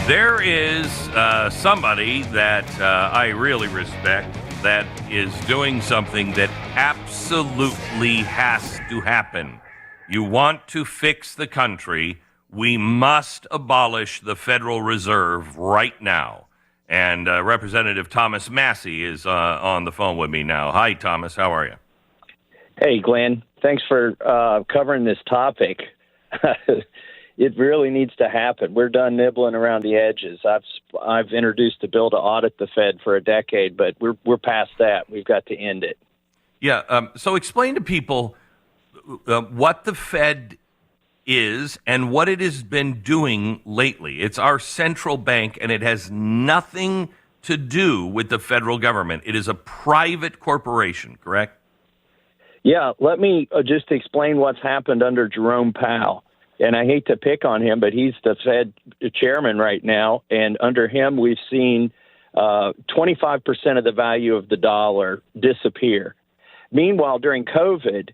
There is somebody that I really respect that is doing something that absolutely has to happen. You want to fix the country, we must abolish the Federal Reserve right now. And Representative Thomas Massie is on the phone with me now. Hi, Thomas. How are you? Hey, Glenn. Thanks for covering this topic. It really needs to happen. We're done nibbling around the edges. I've introduced a bill to audit the Fed for a decade, but we're past that. We've got to end it. Yeah. So explain to people what the Fed is and what it has been doing lately. It's our central bank, and it has nothing to do with the federal government. It is a private corporation, correct? Yeah. Let me just explain what's happened under Jerome Powell. And I hate to pick on him, but he's the Fed chairman right now. And under him, we've seen 25% of the value of the dollar disappear. Meanwhile, during COVID,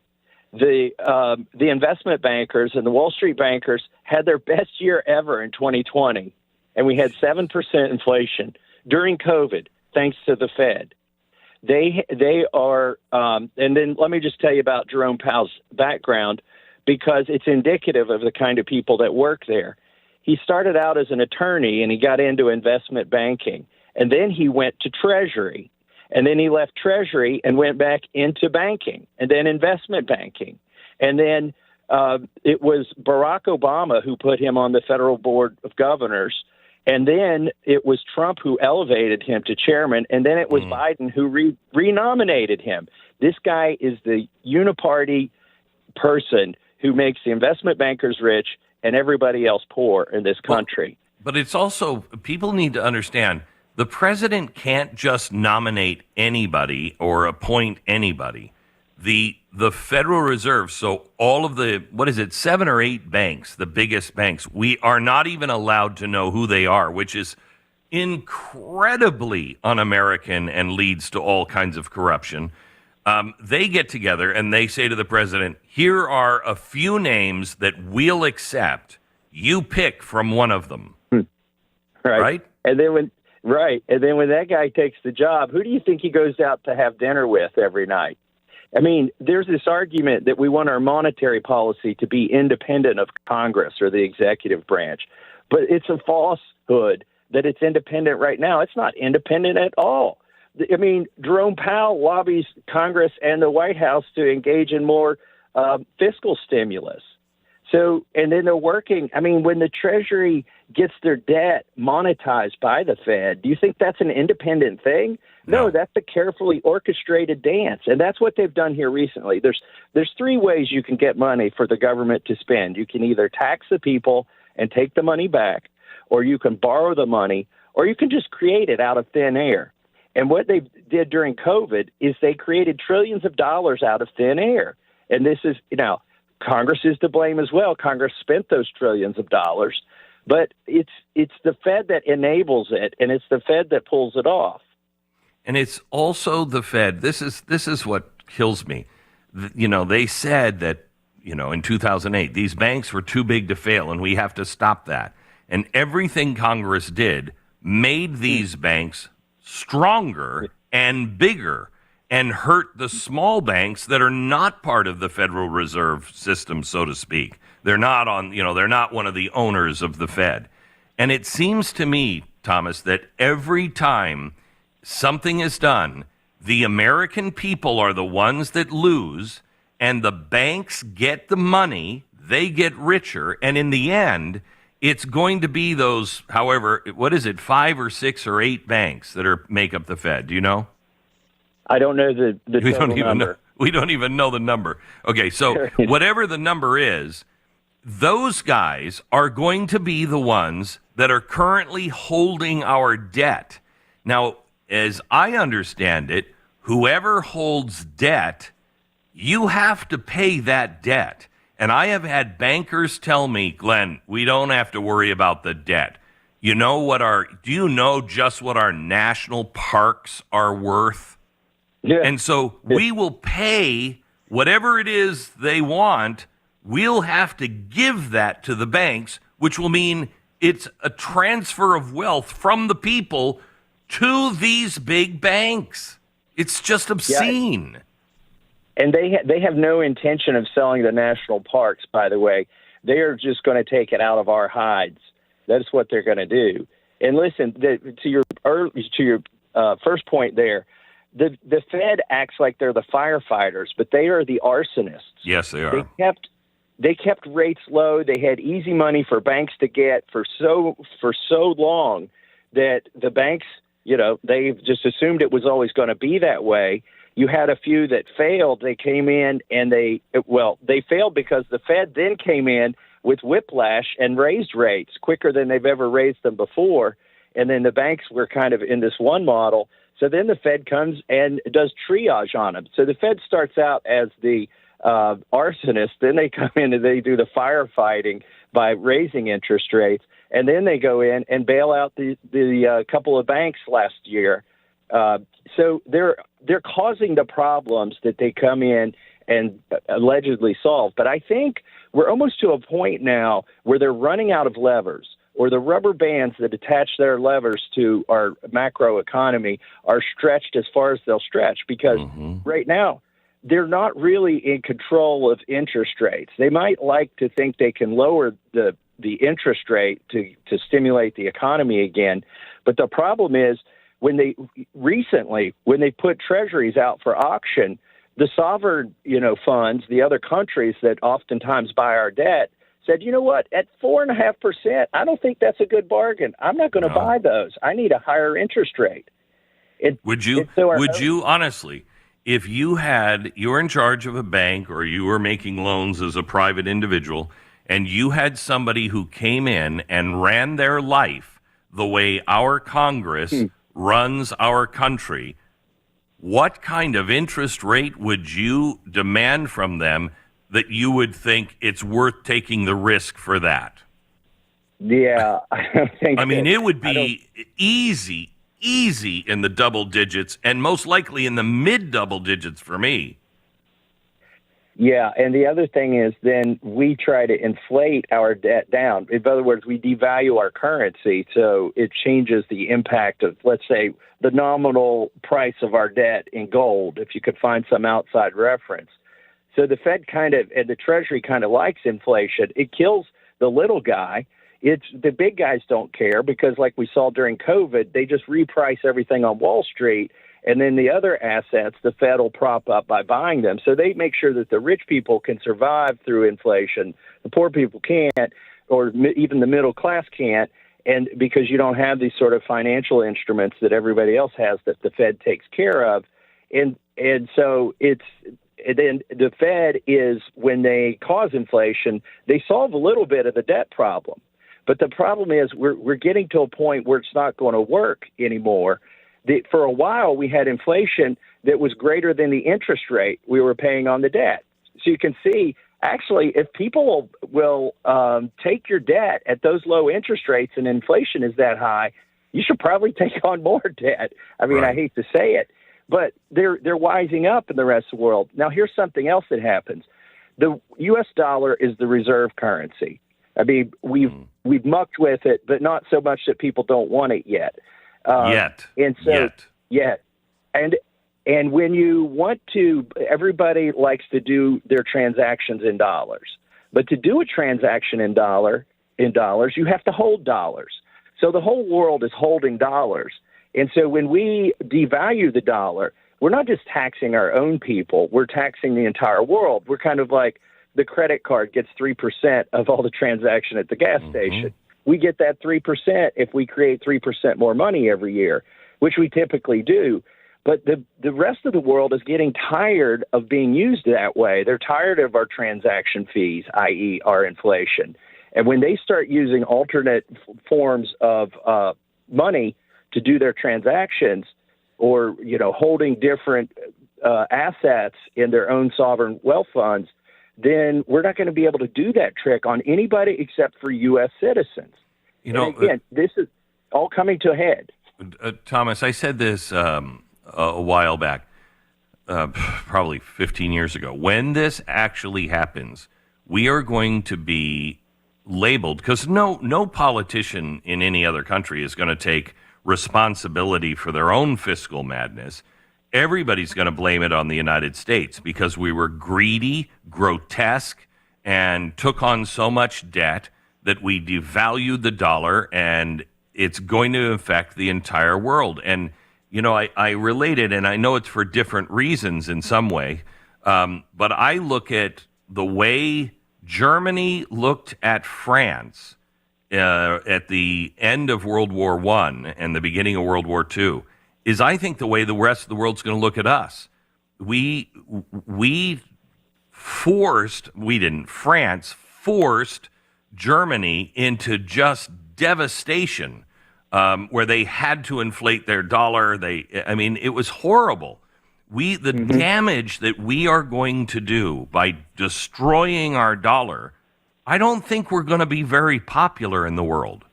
the investment bankers and the Wall Street bankers had their best year ever in 2020. And we had 7% inflation during COVID, thanks to the Fed. They are, and then let me just tell you about Jerome Powell's background, because it's indicative of the kind of people that work there. He started out as an attorney, and he got into investment banking. And then he went to Treasury. And then he left Treasury and went back into banking, and then investment banking. And then it was Barack Obama who put him on the Federal Board of Governors. And then it was Trump who elevated him to chairman. And then it was Biden who renominated him. This guy is the uniparty person who makes the investment bankers rich and everybody else poor in this country. But it's also, people need to understand, the president can't just nominate anybody or appoint anybody. The Federal Reserve, so all of the, 7 or 8 banks, the biggest banks, we are not even allowed to know who they are, which is incredibly un-American and leads to all kinds of corruption. They get together and they say to the president, here are a few names that we'll accept. You pick from one of them. Right? And then when that guy takes the job, who do you think he goes out to have dinner with every night? I mean, there's this argument that we want our monetary policy to be independent of Congress or the executive branch. But it's a falsehood that it's independent right now. It's not independent at all. I mean, Jerome Powell lobbies Congress and the White House to engage in more fiscal stimulus. So, and then they're working. I mean, when the Treasury gets their debt monetized by the Fed, do you think that's an independent thing? No, that's a carefully orchestrated dance. And that's what they've done here recently. There's 3 ways you can get money for the government to spend. You can either tax the people and take the money back, or you can borrow the money, or you can just create it out of thin air. And what they did during COVID is they created trillions of dollars out of thin air. And this is, Congress is to blame as well. Congress spent those trillions of dollars, but it's the Fed that enables it, and it's the Fed that pulls it off. And it's also the Fed. This is what kills me. They said that, in 2008, these banks were too big to fail, and we have to stop that. And everything Congress did made these banks stronger and bigger and hurt the small banks that are not part of the Federal Reserve System, so to speak. They're not they're not one of the owners of the Fed. And it seems to me, Thomas, that every time something is done, the American people are the ones that lose, and the banks get the money, they get richer, and in the end, it's going to be those, 5 or 6 or 8 banks that make up the Fed. Do you know? I don't know the total number. We don't even know the number. Okay, so whatever the number is, those guys are going to be the ones that are currently holding our debt. Now, as I understand it, whoever holds debt, you have to pay that debt. And I have had bankers tell me, Glenn, we don't have to worry about the debt. Do you know just what our national parks are worth? Yeah. And so we will pay whatever it is they want. We'll have to give that to the banks, which will mean It's a transfer of wealth from the people to these big banks. It's just obscene. And they have no intention of selling the national parks, by the way. They are just going to take it out of our hides. That's what they're going to do. And listen, to your first point there, the Fed acts like they're the firefighters, but they are the arsonists. Yes, they are. They kept rates low. They had easy money for banks to get for so long that the banks, they've just assumed it was always going to be that way. You had a few that failed. They came in and they failed because the Fed then came in with whiplash and raised rates quicker than they've ever raised them before. And then the banks were kind of in this one model. So then the Fed comes and does triage on them. So the Fed starts out as the arsonists, then they come in and they do the firefighting by raising interest rates, and then they go in and bail out the couple of banks last year. So they're causing the problems that they come in and allegedly solve. But I think we're almost to a point now where they're running out of levers, or the rubber bands that attach their levers to our macro economy are stretched as far as they'll stretch, because right now they're not really in control of interest rates. They might like to think they can lower the interest rate to stimulate the economy again. But the problem is when they put treasuries out for auction, the sovereign, funds, the other countries that oftentimes buy our debt, said, you know what, at 4.5%, I don't think that's a good bargain. I'm not going to buy those. I need a higher interest rate. Would you honestly, if you're in charge of a bank or you were making loans as a private individual and you had somebody who came in and ran their life the way our Congress runs our country, what kind of interest rate would you demand from them that you would think it's worth taking the risk for that? Yeah, I don't think. I mean, it would be easy in the double digits, and most likely in the mid double digits for me. Yeah, and the other thing is then we try to inflate our debt down. In other words, we devalue our currency, so it changes the impact of, let's say, the nominal price of our debt in gold, if you could find some outside reference. So the Fed and the Treasury kind of likes inflation. It kills the little guy. The big guys don't care because, like we saw during COVID, they just reprice everything on Wall Street, and then the other assets the Fed will prop up by buying them. So they make sure that the rich people can survive through inflation, the poor people can't, or even the middle class can't, and because you don't have these sort of financial instruments that everybody else has that the Fed takes care of, and so then the Fed is, when they cause inflation, they solve a little bit of the debt problem. But the problem is we're getting to a point where it's not going to work anymore. For a while, we had inflation that was greater than the interest rate we were paying on the debt. So you can see, actually, if people will take your debt at those low interest rates and inflation is that high, you should probably take on more debt. I mean, right. I hate to say it, but they're wising up in the rest of the world. Now, here's something else that happens. The U.S. dollar is the reserve currency. I mean, we've mucked with it, but not so much that people don't want it yet. Yet. And when you want to, everybody likes to do their transactions in dollars. But to do a transaction in dollars, you have to hold dollars. So the whole world is holding dollars. And so when we devalue the dollar, we're not just taxing our own people, we're taxing the entire world. We're kind of like the credit card gets 3% of all the transaction at the gas station. We get that 3% if we create 3% more money every year, which we typically do. But the rest of the world is getting tired of being used that way. They're tired of our transaction fees, i.e. our inflation. And when they start using alternate forms of money to do their transactions, or holding different assets in their own sovereign wealth funds, then we're not going to be able to do that trick on anybody except for U.S. citizens. Again, this is all coming to a head. Thomas, I said this a while back, probably 15 years ago. When this actually happens, we are going to be labeled, because no politician in any other country is going to take responsibility for their own fiscal madness. Everybody's going to blame it on the United States because we were greedy, grotesque, and took on so much debt that we devalued the dollar, and it's going to affect the entire world. And, you know, I relate it, and I know it's for different reasons in some way, but I look at the way Germany looked at France at the end of World War I and the beginning of World War II is, I think, the way the rest of the world's going to look at us. France forced Germany into just devastation, where they had to inflate their dollar. It was horrible. The damage that we are going to do by destroying our dollar, I don't think we're going to be very popular in the world.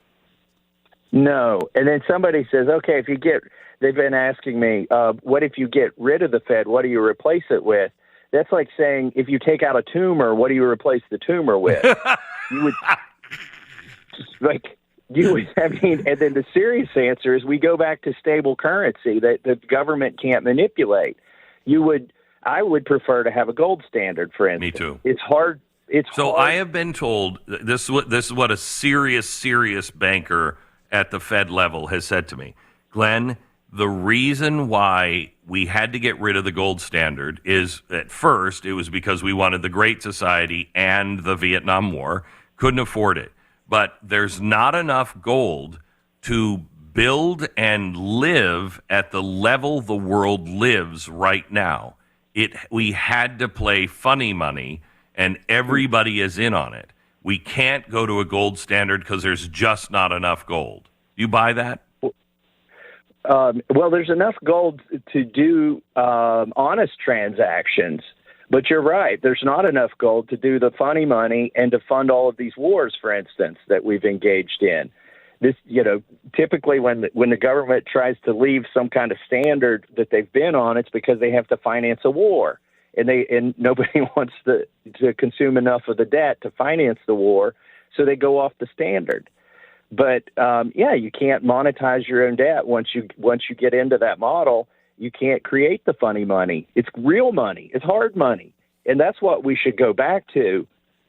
No. And then somebody says, okay, they've been asking me, what if you get rid of the Fed? What do you replace it with? That's like saying, if you take out a tumor, what do you replace the tumor with? And then the serious answer is we go back to stable currency that the government can't manipulate. I would prefer to have a gold standard, for instance. Me too. It's hard. I have been told, this is what a serious banker at the Fed level has said to me. Glenn, the reason why we had to get rid of the gold standard is, at first, it was because we wanted the Great Society and the Vietnam War, couldn't afford it. But there's not enough gold to build and live at the level the world lives right now. We had to play funny money, and everybody is in on it. We can't go to a gold standard because there's just not enough gold. You buy that? Well, there's enough gold to do honest transactions, but you're right. There's not enough gold to do the funny money and to fund all of these wars, for instance, that we've engaged in. This, typically when the government tries to leave some kind of standard that they've been on, it's because they have to finance a war, and nobody wants to consume enough of the debt to finance the war, so they go off the standard. But you can't monetize your own debt once you get into that model. You can't create the funny money. It's real money. It's hard money, and that's what we should go back to.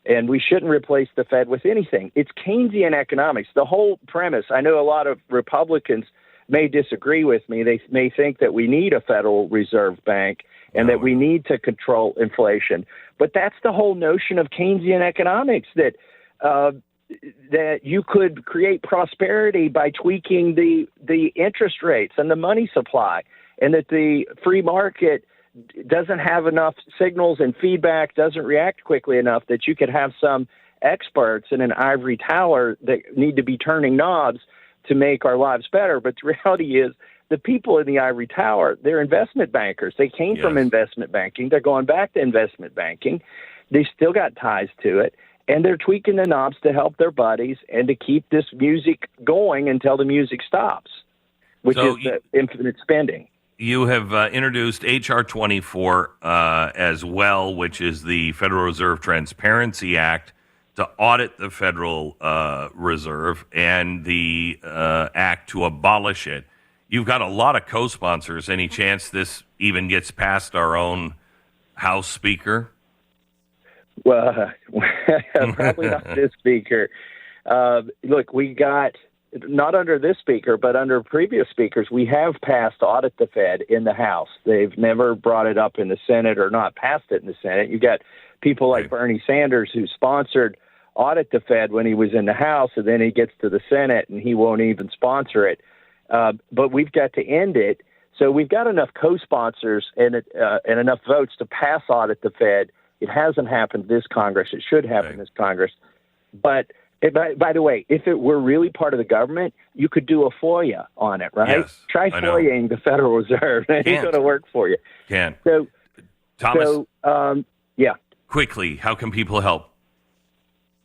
And we shouldn't replace the Fed with anything. It's Keynesian economics. The whole premise, I know a lot of Republicans may disagree with me. They may think that we need a Federal Reserve Bank and that we need to control inflation. But that's the whole notion of Keynesian economics, that you could create prosperity by tweaking the interest rates and the money supply, and that the free market doesn't have enough signals and feedback, doesn't react quickly enough, that you could have some experts in an ivory tower that need to be turning knobs to make our lives better. But the reality is the people in the ivory tower, they're investment bankers. They came from investment banking. They're going back to investment banking. They still got ties to it, and they're tweaking the knobs to help their buddies and to keep this music going until the music stops, which is the infinite spending. You have introduced H.R. 24 as well, which is the Federal Reserve Transparency Act to audit the Federal Reserve, and the act to abolish it. You've got a lot of co-sponsors. Any chance this even gets past our own House Speaker? Well, probably not this speaker. Look, we got, not under this speaker, but under previous speakers, we have passed audit the Fed in the House. They've never brought it up in the Senate or not passed it in the Senate. You got people like Bernie Sanders who sponsored audit the Fed when he was in the House, and then he gets to the Senate and he won't even sponsor it. But we've got to end it. So we've got enough co-sponsors and enough votes to pass audit the Fed. It hasn't happened this Congress. It should happen this Congress. But by the way, if it were really part of the government, you could do a FOIA on it, right? Yes, try FOIAing the Federal Reserve. It's going to work for you. So, Thomas, yeah. Quickly, how can people help?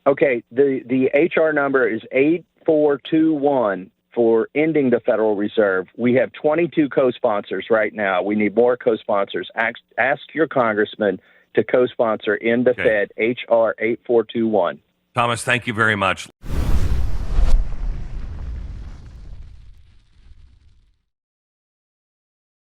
Okay, the HR number is 8421 for ending the Federal Reserve. We have 22 co-sponsors right now. We need more co-sponsors. Ask your congressman to co-sponsor in the Fed, HR 8421. Thomas, thank you very much.